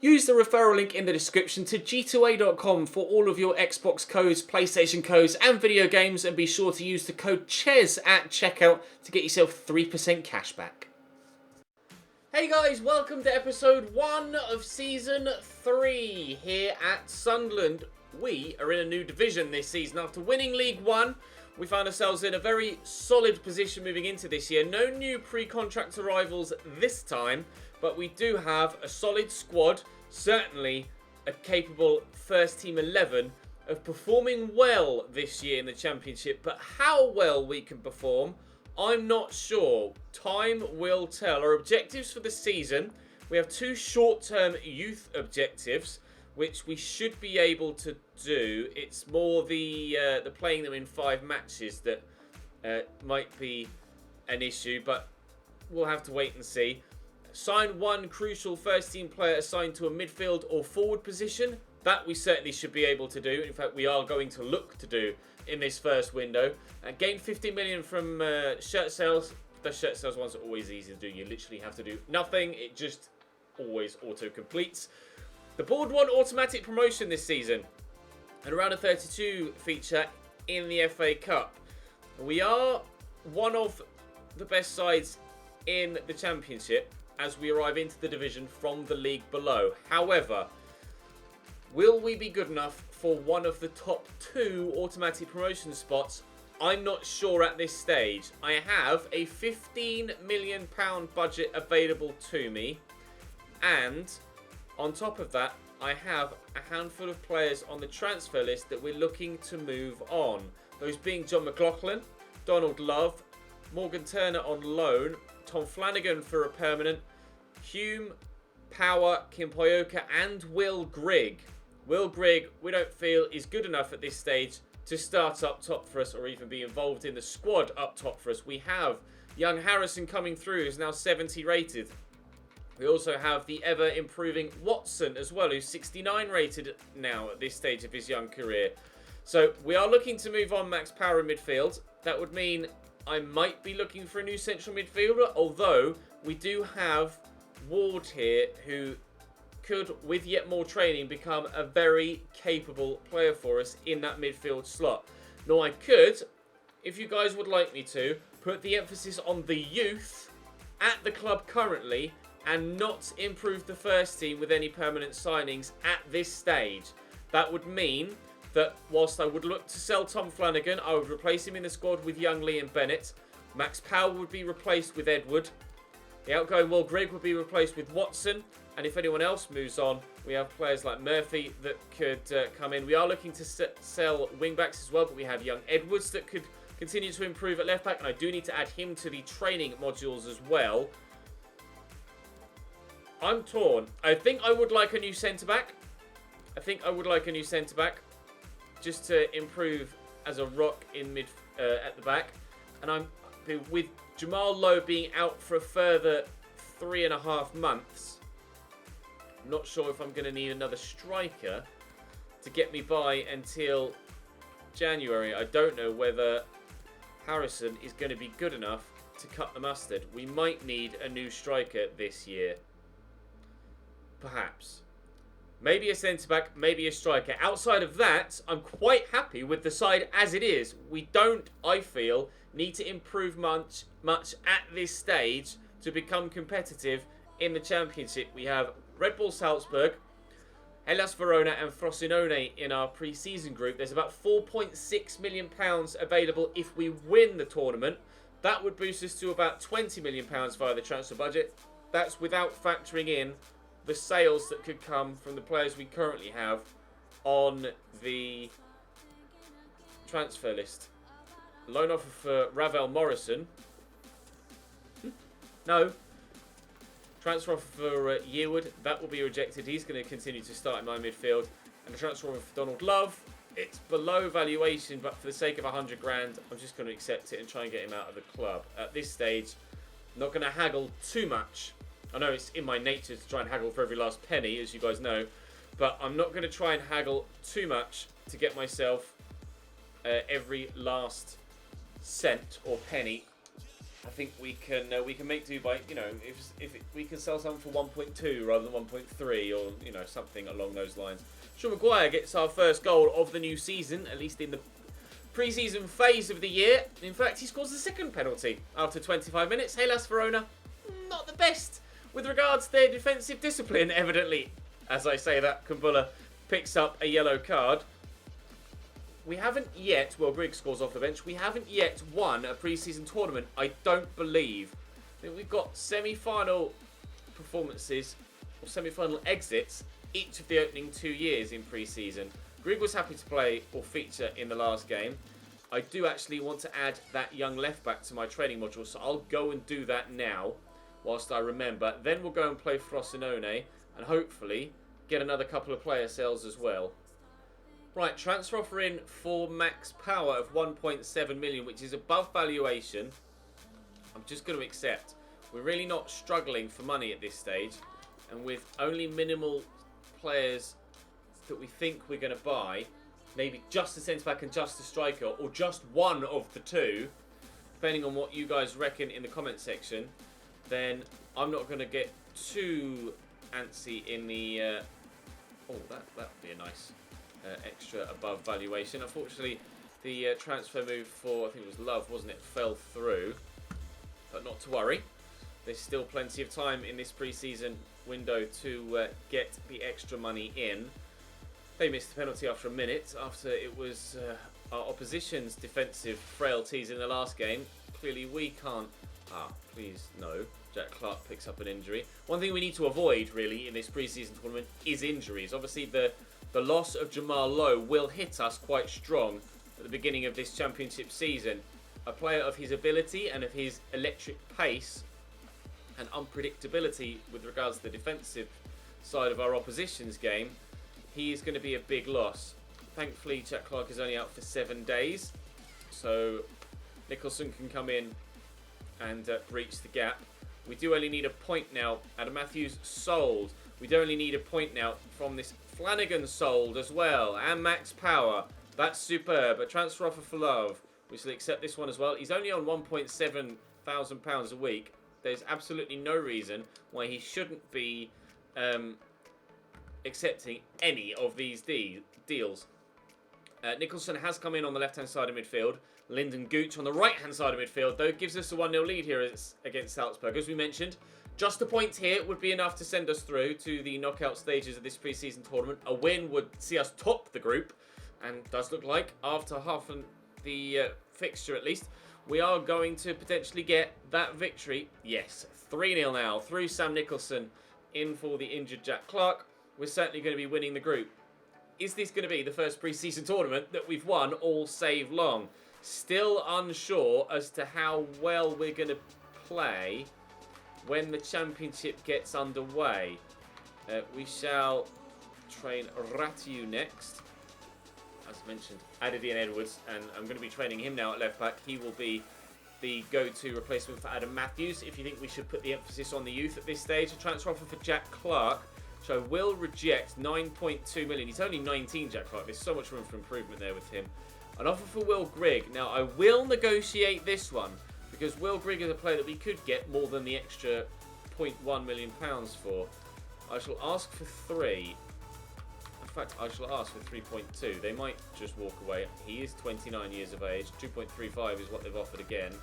Use the referral link in the description to g2a.com for all of your Xbox codes, PlayStation codes and video games, and be sure to use the code CHES at checkout to get yourself 3% cash back. Hey guys, welcome to episode 1 of season 3 here at Sunderland. We are in a new division this season. After winning League 1, we found ourselves in a very solid position moving into this year. No new pre-contract arrivals this time, but we do have a solid squad, certainly a capable first team 11 of performing well this year in the Championship. But how well we can perform, I'm not sure. Time will tell. Our objectives for the season, we have 2 short-term youth objectives, which we should be able to do. It's more the playing them in 5 matches that might be an issue, but we'll have to wait and see. Sign 1 crucial first team player assigned to a midfield or forward position. That we certainly should be able to do. In fact, we are going to look to do in this first window. Gain 50 million from shirt sales. The shirt sales ones are always easy to do. You literally have to do nothing. It just always auto-completes. The board won automatic promotion this season and around a 32 feature in the FA Cup. We are one of the best sides in the Championship as we arrive into the division from the league below. However, will we be good enough for one of the top 2 automatic promotion spots? I'm not sure at this stage. I have a £15 million budget available to me, and on top of that, I have a handful of players on the transfer list that we're looking to move on. Those being John McLaughlin, Donald Love, Morgan Turner on loan, Tom Flanagan for a permanent, Hume, Power, Kimpoyoka and Will Grigg. Will Grigg, we don't feel is good enough at this stage to start up top for us or even be involved in the squad up top for us. We have young Harrison coming through, who's now 70 rated. We also have the ever-improving Watson as well, who's 69 rated now at this stage of his young career. So we are looking to move on Max Power in midfield. That would mean I might be looking for a new central midfielder, although we do have Ward here, who could, with yet more training, become a very capable player for us in that midfield slot. Now I could, if you guys would like me to, put the emphasis on the youth at the club currently and not improve the first team with any permanent signings at this stage. That would mean that whilst I would look to sell Tom Flanagan, I would replace him in the squad with young Liam Bennett. Max Powell would be replaced with Edward. The outgoing Will Grigg would be replaced with Watson. And if anyone else moves on, we have players like Murphy that could come in. We are looking to sell wing-backs as well, but we have young Edwards that could continue to improve at left-back. And I do need to add him to the training modules as well. I'm torn. I think I would like a new centre-back. Just to improve as a rock in at the back. And I'm with Jamal Lowe being out for a further 3.5 months. I'm not sure if I'm going to need another striker to get me by until January. I don't know whether Harrison is going to be good enough to cut the mustard. We might need a new striker this year. Perhaps. Maybe a centre-back, maybe a striker. Outside of that, I'm quite happy with the side as it is. We don't, I feel, need to improve much at this stage to become competitive in the Championship. We have Red Bull Salzburg, Hellas Verona and Frosinone in our pre-season group. There's about £4.6 million available if we win the tournament. That would boost us to about £20 million via the transfer budget. That's without factoring in the sales that could come from the players we currently have on the transfer list. Loan offer for Ravel Morrison. No. Transfer offer for Yearwood. That will be rejected. He's going to continue to start in my midfield. And the transfer offer for Donald Love. It's below valuation, but for the sake of 100 grand, I'm just going to accept it and try and get him out of the club. At this stage, I'm not going to haggle too much. I know it's in my nature to try and haggle for every last penny, as you guys know, but I'm not going to try and haggle too much to get myself every last cent or penny I think we can make do by, if we can sell something for 1.2 rather than 1.3 or something along those lines. Sean Maguire gets our first goal of the new season, at least in the pre-season phase of the year. In fact, he scores the second penalty after 25 minutes. Hellas Verona, not the best with regards to their defensive discipline, evidently. As I say that, Kumbulla picks up a yellow card. We haven't yet, well, Grigg scores off the bench, we haven't yet won a pre-season tournament, I don't believe. I think we've got semi-final performances, or semi-final exits, each of the opening 2 years in pre-season. Grigg was happy to play or feature in the last game. I do actually want to add that young left-back to my training module, so I'll go and do that now, whilst I remember. Then we'll go and play Frosinone, and hopefully get another couple of player sales as well. Right, transfer offer in for max power of 1.7 million, which is above valuation. I'm just going to accept. We're really not struggling for money at this stage. And with only minimal players that we think we're going to buy, maybe just a centre-back and just a striker, or just one of the two, depending on what you guys reckon in the comment section, then I'm not going to get too antsy in the... that would be a nice... extra above valuation. Unfortunately, the transfer move for, I think it was Love, wasn't it, fell through. But not to worry. There's still plenty of time in this pre-season window to get the extra money in. They missed the penalty after a minute, after it was our opposition's defensive frailties in the last game. Clearly we can't... please, no. Jack Clark picks up an injury. One thing we need to avoid, really, in this pre-season tournament is injuries. Obviously, the loss of Jamal Lowe will hit us quite strong at the beginning of this championship season. A player of his ability and of his electric pace and unpredictability with regards to the defensive side of our opposition's game, he is going to be a big loss. Thankfully, Jack Clark is only out for 7 days, so Nicholson can come in and breach the gap. We do only need a point now. Adam Matthews sold. We do only need a point now from this Flanagan sold as well. And Max Power. That's superb. A transfer offer for Love. We shall accept this one as well. He's only on £1,700 a week. There's absolutely no reason why he shouldn't be accepting any of these deals. Nicholson has come in on the left-hand side of midfield. Lyndon Gooch on the right-hand side of midfield, though, gives us a 1-0 lead here against Salzburg. As we mentioned, just a point here would be enough to send us through to the knockout stages of this pre-season tournament. A win would see us top the group, and does look like, after half the fixture at least, we are going to potentially get that victory. Yes, 3-0 now, through Sam Nicholson, in for the injured Jack Clark. We're certainly going to be winning the group. Is this going to be the first pre-season tournament that we've won all save long? Still unsure as to how well we're going to play when the championship gets underway. We shall train Ratiu next. As mentioned, added Ian Edwards, and I'm going to be training him now at left back. He will be the go-to replacement for Adam Matthews. If you think we should put the emphasis on the youth at this stage, a transfer offer for Jack Clark, which I will reject, 9.2 million. He's only 19, Jack Clark. There's so much room for improvement there with him. An offer for Will Grigg. Now, I will negotiate this one, because Will Grigg is a player that we could get more than the extra £0.1 million for. I shall ask for 3. In fact, I shall ask for 3.2. They might just walk away. He is 29 years of age. 2.35 is what they've offered again.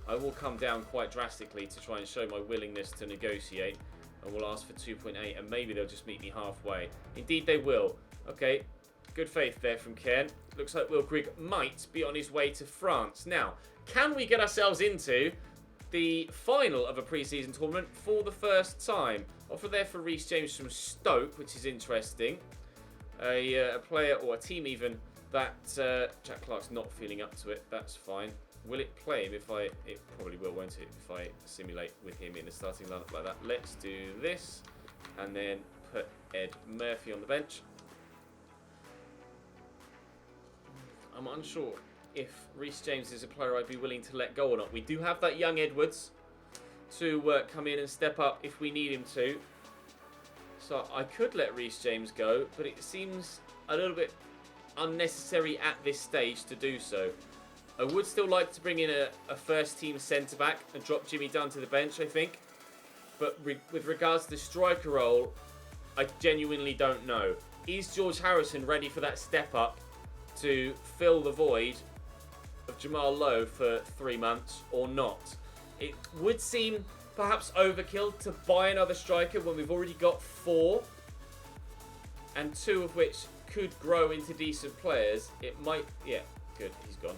I will come down quite drastically to try and show my willingness to negotiate. And we'll ask for 2.8, and maybe they'll just meet me halfway. Indeed, they will. Okay, good faith there from Ken. Looks like Will Grigg might be on his way to France. Now, can we get ourselves into the final of a pre-season tournament for the first time? Offer there for Reece James from Stoke, which is interesting. A player, or a team even, that Jack Clark's not feeling up to it. That's fine. Will it play him if I... It probably will, won't it, if I simulate with him in the starting lineup like that. Let's do this, and then put Ed Murphy on the bench. I'm unsure if Reece James is a player I'd be willing to let go or not. We do have that young Edwards to come in and step up if we need him to. So I could let Reece James go, but it seems a little bit unnecessary at this stage to do so. I would still like to bring in a first-team centre-back and drop Jimmy Dunn to the bench, I think. But with regards to the striker role, I genuinely don't know. Is George Harrison ready for that step up to fill the void of Jamal Lowe for 3 months or not? It would seem perhaps overkill to buy another striker when we've already got 4, and 2 of which could grow into decent players. It might... Yeah, good, he's gone.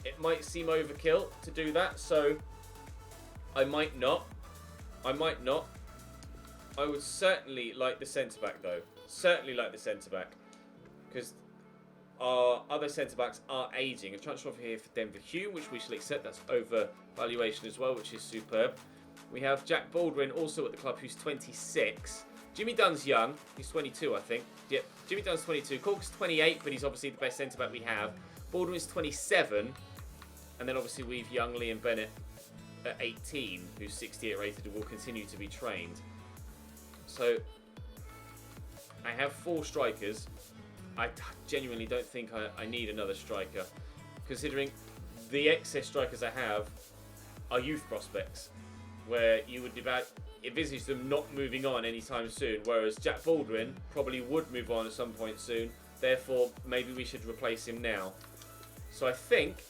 It might seem overkill to do that, so I might not. I would certainly like the centre-back, though. Certainly like the centre-back. Because our other centre-backs are ageing. A transfer offer here for Denver Hume, which we shall accept. That's over valuation as well, which is superb. We have Jack Baldwin, also at the club, who's 26. Jimmy Dunn's young. He's 22, I think. Yep, Jimmy Dunn's 22. Cork's 28, but he's obviously the best centre-back we have. Baldwin's 27. And then obviously we've young Liam Bennett at 18, who's 68 rated and will continue to be trained. So I have 4 strikers. I genuinely don't think I need another striker, considering the excess strikers I have are youth prospects, where you would envisage them not moving on anytime soon, whereas Jack Baldwin probably would move on at some point soon. Therefore, maybe we should replace him now. So I think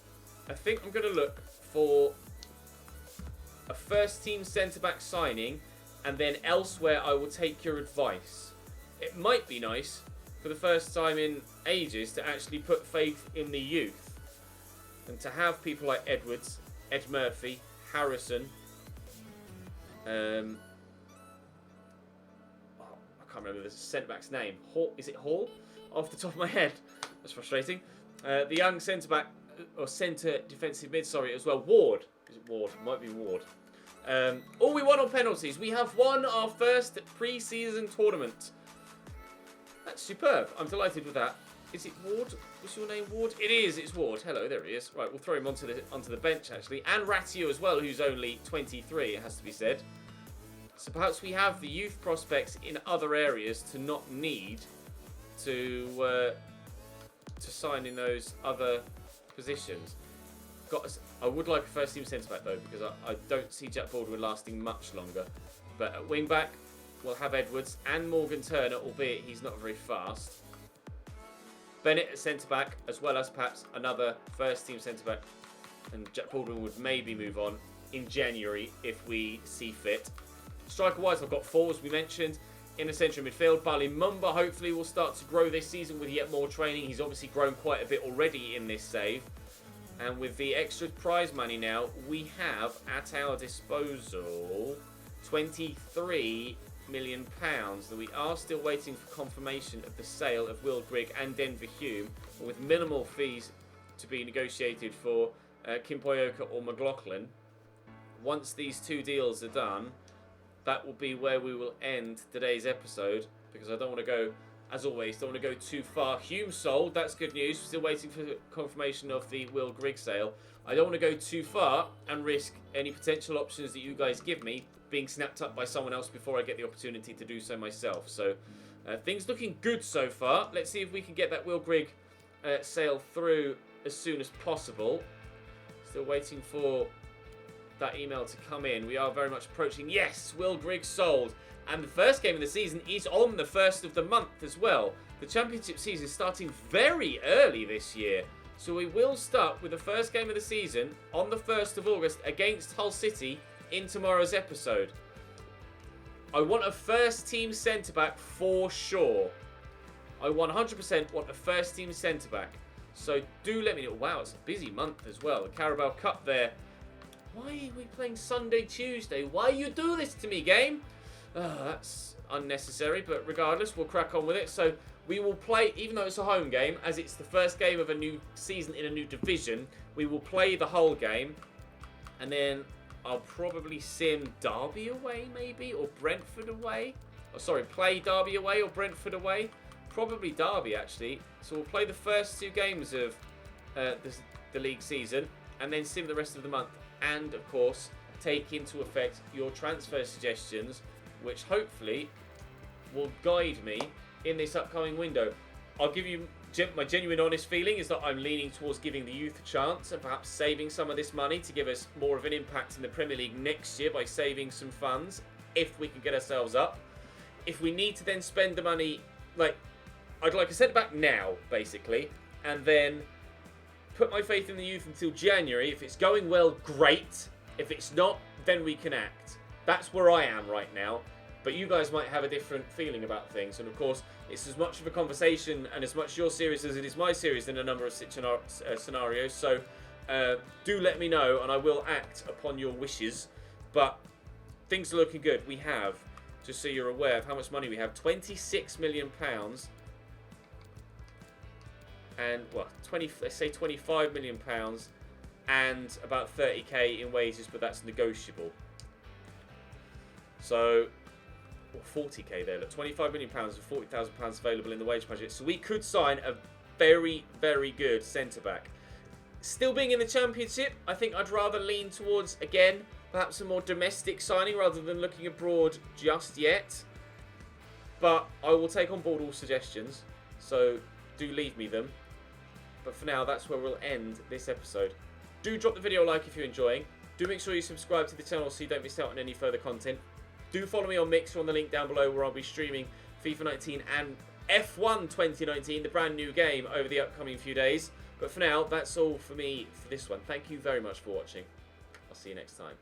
I'm going to look for a first-team centre-back signing, and then elsewhere I will take your advice. It might be nice, for the first time in ages, to actually put faith in the youth, and to have people like Edwards, Ed Murphy, Harrison, I can't remember the centre-back's name. Is it Hall? Off the top of my head. That's frustrating. The young centre-back, or centre defensive mid, as well. Ward. Is it Ward? Might be Ward. All we won on penalties. We have won our first pre-season tournament. That's superb. I'm delighted with that. Is it Ward? What's your name, Ward? It is. It's Ward. Hello, there he is. Right, we'll throw him onto the bench, actually. And Ratio as well, who's only 23, it has to be said. So perhaps we have the youth prospects in other areas to not need to sign in those other positions. I would like a first-team centre-back, though, because I don't see Jack Baldwin lasting much longer. But at wing-back, we'll have Edwards and Morgan Turner, albeit he's not very fast. Bennett at centre-back, as well as perhaps another first-team centre-back. And Jack Baldwin would maybe move on in January if we see fit. Striker-wise, I've got 4, as we mentioned. In the centre midfield, Bali Mumba hopefully will start to grow this season with yet more training. He's obviously grown quite a bit already in this save. And with the extra prize money now, we have at our disposal £23 million that we are still waiting for confirmation of the sale of Will Grigg and Denver Hume, with minimal fees to be negotiated for Kimpoyoka or McLaughlin. Once these 2 deals are done, that will be where we will end today's episode, because I don't want to go, as always, don't want to go too far. Hume sold, that's good news. Still waiting for confirmation of the Will Grigg sale. I don't want to go too far and risk any potential options that you guys give me being snapped up by someone else before I get the opportunity to do so myself. So things looking good so far. Let's see if we can get that Will Grigg sale through as soon as possible. Still waiting for that email to come in. We are very much approaching. Yes, Will Grigg sold. And the first game of the season is on the 1st of the month as well. The championship season is starting very early this year. So we will start with the first game of the season on the 1st of August against Hull City in tomorrow's episode. I want a first team centre-back for sure. I 100% want a first team centre-back. So do let me know. Wow, it's a busy month as well. The Carabao Cup there. Why are we playing Sunday, Tuesday? Why you do this to me, game? That's unnecessary, but regardless, we'll crack on with it. So we will play, even though it's a home game, as it's the first game of a new season in a new division, we will play the whole game. And then I'll probably sim Derby away, maybe, or Brentford away. Oh, sorry, play Derby away or Brentford away. Probably Derby, actually. So we'll play the first 2 games of the league season, and then sim the rest of the month. And, of course, take into effect your transfer suggestions, which hopefully will guide me in this upcoming window. I'll give you my genuine honest feeling is that I'm leaning towards giving the youth a chance and perhaps saving some of this money to give us more of an impact in the Premier League next year by saving some funds if we can get ourselves up. If we need to then spend the money, like, I'd like to send it back now, basically, and then put my faith in the youth until January. If it's going well, great. If it's not, then we can act. That's where I am right now. But you guys might have a different feeling about things. And of course, it's as much of a conversation and as much your series as it is my series in a number of scenarios. So do let me know and I will act upon your wishes. But things are looking good. We have, just so you're aware of how much money we have, £26 million. And, well, let's say £25 million and about 30k in wages, but that's negotiable. So, 40k there. Look, £25 million and £40,000 available in the wage budget. So we could sign a very, very good centre-back. Still being in the Championship, I think I'd rather lean towards, again, perhaps a more domestic signing rather than looking abroad just yet. But I will take on board all suggestions, so do leave me them. But for now, that's where we'll end this episode. Do drop the video a like if you're enjoying. Do make sure you subscribe to the channel so you don't miss out on any further content. Do follow me on Mixer on the link down below where I'll be streaming FIFA 19 and F1 2019, the brand new game, over the upcoming few days. But for now, that's all for me for this one. Thank you very much for watching. I'll see you next time.